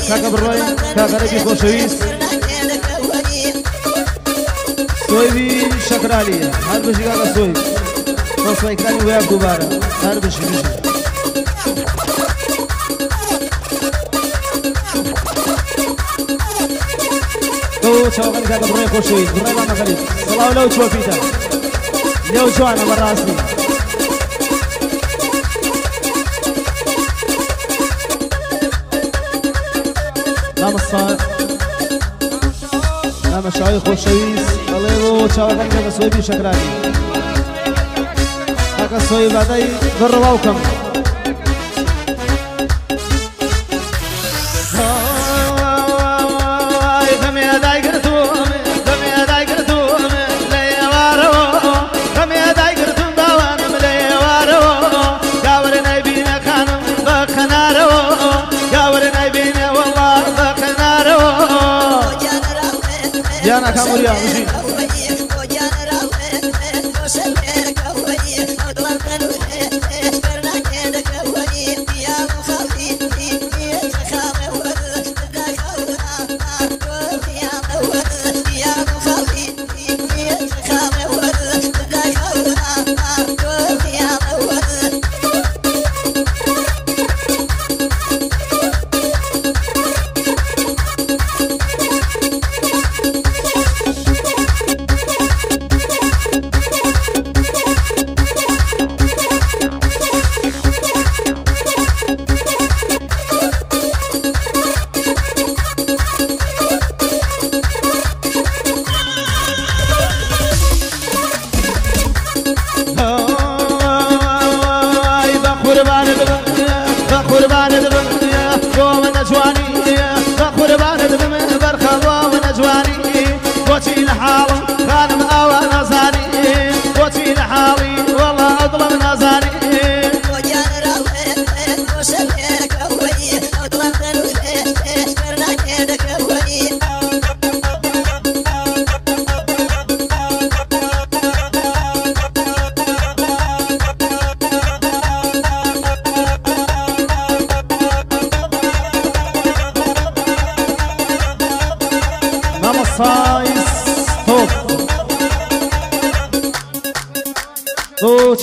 كاكا بروي كاكا ربي خوشويس سويبي شكرالية هر بشي كاكا سويب وصوي كراني وياب دوبارة هر بشي تو شوغاني كاكا بروي خوشويس بروي ما مغرب صلاو لو تشوفيتا لو جوانا براسني نام الصاد نام الشعير خوشويس قليلو شوغاني كاكا سويبي شكراني كاكا سويب بعدي قرباوكم يانا كاموريا مجي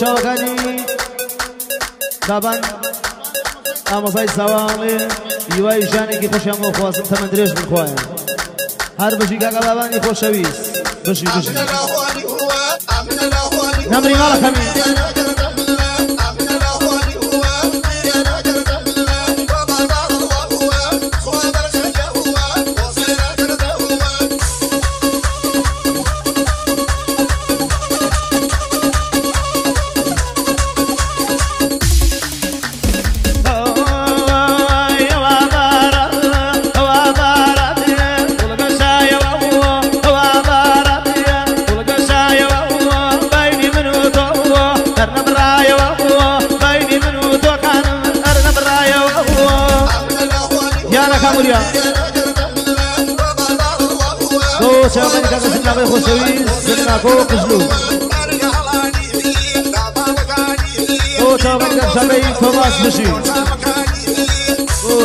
شوغاني طبعا امازاي سوالي يواي جاني كي خوش يامو خواسم ثمن دريش من خوايا هر بشي كاكا باباني خوشويس بشي نمري مالك همين شوغاني كاكا سنة غير خوشويس سنة فوق جلوب شوغاني كاكا شبي توماس بشي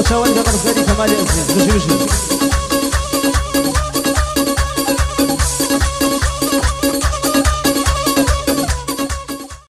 شوغاني كاكا بسكاني كمالي أسيس بشي